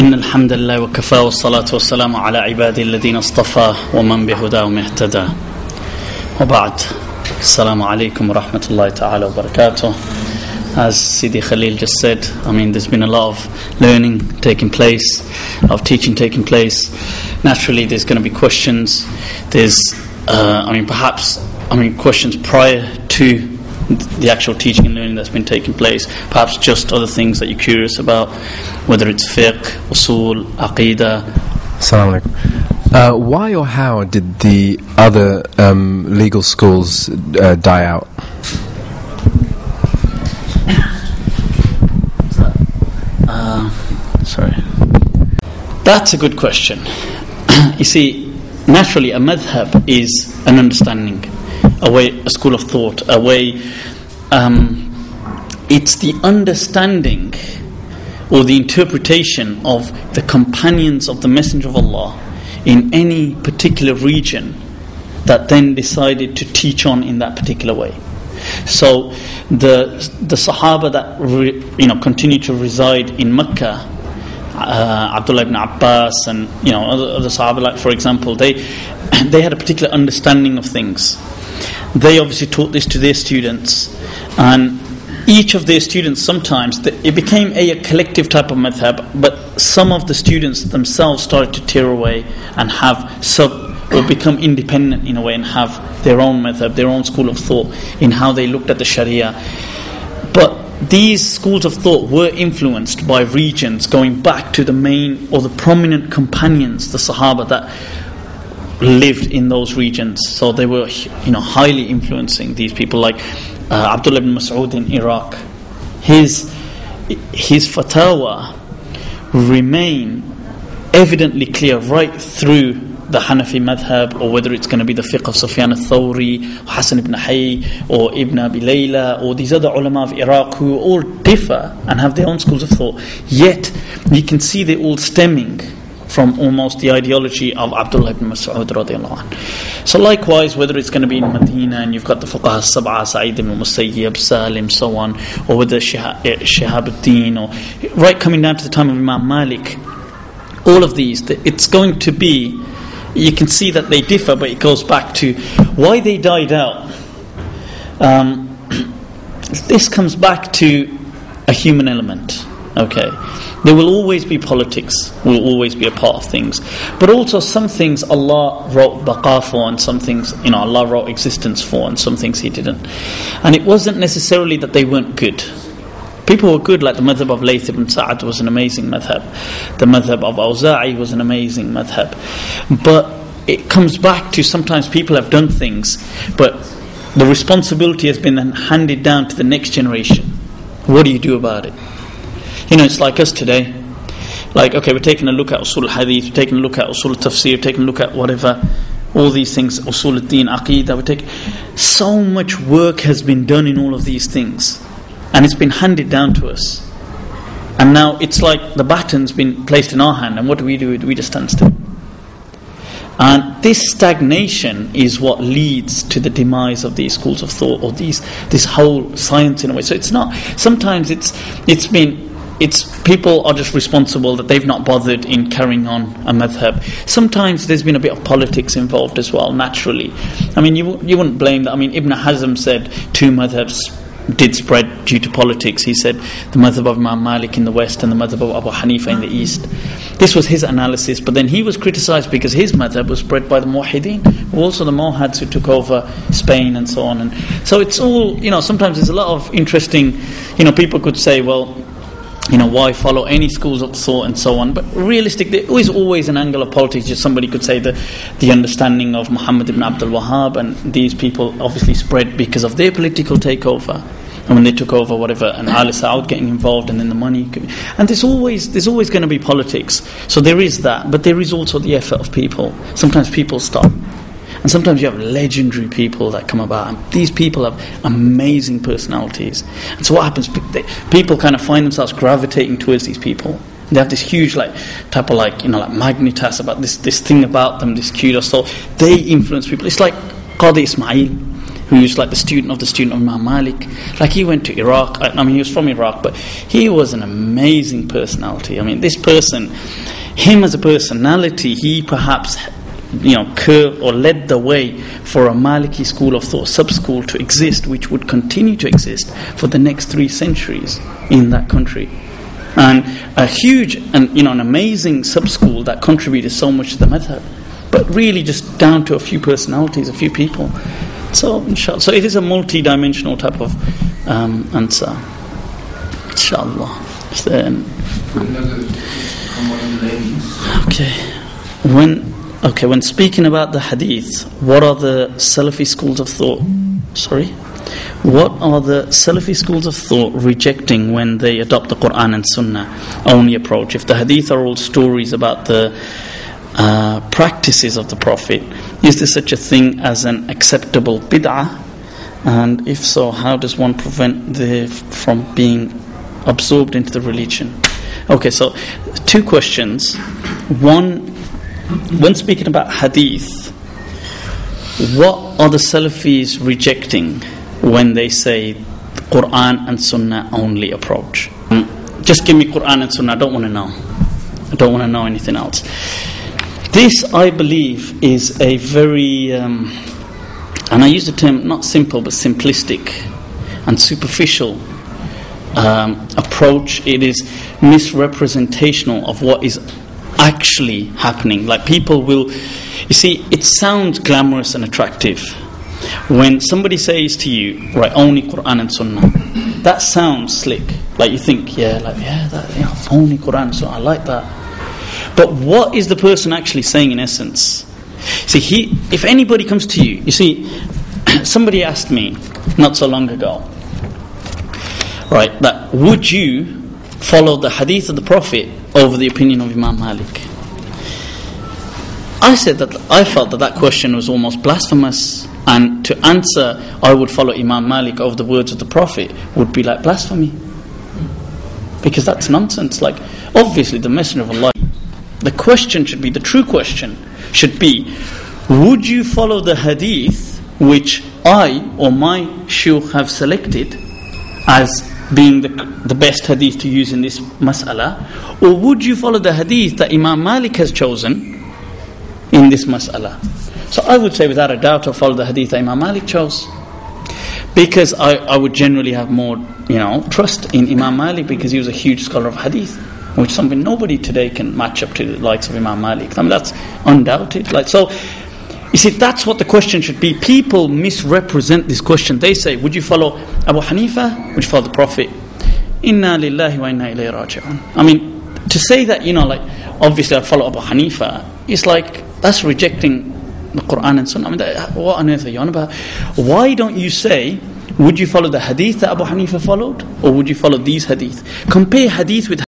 إن الحمد لله وكفى والصلاة والسلام على عبادي الذين اصطفى ومن بهداهم اهتدى وبعد السلام عليكم ورحمة الله تعالى وبركاته. As Sidi Khalil just said, there's been a lot of learning taking place, of teaching taking place. Naturally there's going to be questions. There's questions prior to the actual teaching and learning that's been taking place, perhaps just other things that you're curious about, whether it's fiqh, usool, aqidah. Assalamu alaikum. Why or how did the other legal schools die out? Sorry. That's a good question. You see, naturally a madhab is an understanding, a school of thought, it's the understanding or the interpretation of the companions of the Messenger of Allah in any particular region that then decided to teach on in that particular way. So the Sahaba that continue to reside in Mecca, Abdullah ibn Abbas and other Sahaba, like for example, they had a particular understanding of things. They obviously taught this to their students, and each of their students, sometimes it became a collective type of madhab, but some of the students themselves started to tear away and or become independent in a way and have their own madhab, their own school of thought in how they looked at the Sharia. But these schools of thought were influenced by regions going back to the main or the prominent companions, the Sahaba that lived in those regions. So they were highly influencing these people, like Abdullah ibn Mas'ud in Iraq. His fatwa remain evidently clear right through the Hanafi madhab, or whether it's going to be the fiqh of Sufyan al-Thawri, Hassan ibn Hayy, or Ibn Abi Layla, or these other ulama of Iraq who all differ and have their own schools of thought, yet you can see they're all stemming from almost the ideology of Abdullah ibn Mas'ud radiallahu anhu. So likewise, whether it's going to be in Medina and you've got the fuqaha sab'a, Sa'id ibn Musayyib, Salim, so on, or whether Shihabuddin, or right coming down to the time of Imam Malik, all of these, it's going to be, you can see that they differ, but it goes back to why they died out. This comes back to a human element. Okay, there will always be politics, will always be a part of things, but also some things Allah wrote baqa for, and some things Allah wrote existence for, and some things He didn't. And it wasn't necessarily that they weren't good. People were good, like the madhab of Layth ibn Sa'ad was an amazing madhab. The madhab of Awza'i was an amazing madhab. But it comes back to sometimes people have done things, but the responsibility has been then handed down to the next generation. What do you do about it? It's like us today. Like, okay, we're taking a look at Usool al-Hadith, we're taking a look at Usool al-Tafsir, we're taking a look at whatever, all these things, Usool al-Din, Aqidah, so much work has been done in all of these things, and it's been handed down to us. And now it's like the baton's been placed in our hand, and what do? We just stand still. And this stagnation is what leads to the demise of these schools of thought, or this whole science in a way. So it's not, sometimes it's people are just responsible that they've not bothered in carrying on a madhab. Sometimes there's been a bit of politics involved as well, naturally. You wouldn't blame that. Ibn Hazm said 2 madhabs did spread due to politics. He said the madhab of Imam Malik in the west and the madhab of Abu Hanifa in the east. This was his analysis, but then he was criticized because his madhab was spread by the Muwahhideen, also the Mohads who took over Spain and so on. And so it's all, sometimes there's a lot of interesting, people could say, well, why follow any schools of thought and so on, but realistically there is always an angle of politics. Just somebody could say the understanding of Muhammad ibn Abdul Wahhab and these people obviously spread because of their political takeover, and when they took over whatever, and Ali Saud getting involved, and then the money, and there's always going to be politics. So there is that, but there is also the effort of people. Sometimes people stop. And sometimes you have legendary people that come about, and these people have amazing personalities. And so what happens? People kind of find themselves gravitating towards these people. They have this huge type of magnetas about this thing about them, this kudos. So they influence people. It's like Qadi Ismail. who's like the student of Imam Malik. Like, he went to Iraq. I mean, he was from Iraq, but he was an amazing personality. I mean, this person, him as a personality, he perhaps, curved or led the way for a Maliki school of thought, sub-school to exist, which would continue to exist for the next 3 centuries in that country. And a huge and an amazing sub-school that contributed so much to the madhab, but really just down to a few personalities, a few people. So inshallah, so it is a multi-dimensional type of answer. Inshallah. When speaking about the hadith, what are the Salafi schools of thought? What are the Salafi schools of thought rejecting when they adopt the Qur'an and Sunnah only approach? If the hadith are all stories about the practices of the Prophet, is there such a thing as an acceptable bid'ah? And if so, how does one prevent from being absorbed into the religion? Okay, so 2 questions. One, when speaking about hadith, what are the Salafis rejecting when they say Qur'an and Sunnah only approach? Just give me Qur'an and Sunnah, I don't want to know. I don't want to know anything else. This, I believe, is a very, and I use the term not simple but simplistic and superficial approach. It is misrepresentational of what is actually happening. Like, people will, you see, it sounds glamorous and attractive when somebody says to you, right, only Qur'an and Sunnah. That sounds slick. Like, you think, only Qur'an and Sunnah, I like that. But what is the person actually saying in essence? See, if anybody comes to you, you see, somebody asked me not so long ago, right, that would you follow the hadith of the Prophet over the opinion of Imam Malik? I said that I felt that question was almost blasphemous, and to answer I would follow Imam Malik over the words of the Prophet would be like blasphemy, because that's nonsense. Like, obviously the Messenger of Allah, the question should be, the true question should be, would you follow the hadith which I or my shaykh have selected as being the best hadith to use in this mas'ala, or would you follow the hadith that Imam Malik has chosen in this mas'ala? So I would say without a doubt I'll follow the hadith that Imam Malik chose, because I would generally have more trust in Imam Malik, because he was a huge scholar of hadith, which is something nobody today can match up to the likes of Imam Malik. I mean, that's undoubted. Like, so you see, that's what the question should be. People misrepresent this question. They say, would you follow Abu Hanifa? Would you follow the Prophet? Inna lillahi wa inna ilayhi raji'un. I mean, to say that, like, obviously I follow Abu Hanifa, it's like, that's rejecting the Qur'an and Sunnah. I mean, what on earth are you on about? Why don't you say, would you follow the hadith that Abu Hanifa followed, or would you follow these hadith? Compare hadith with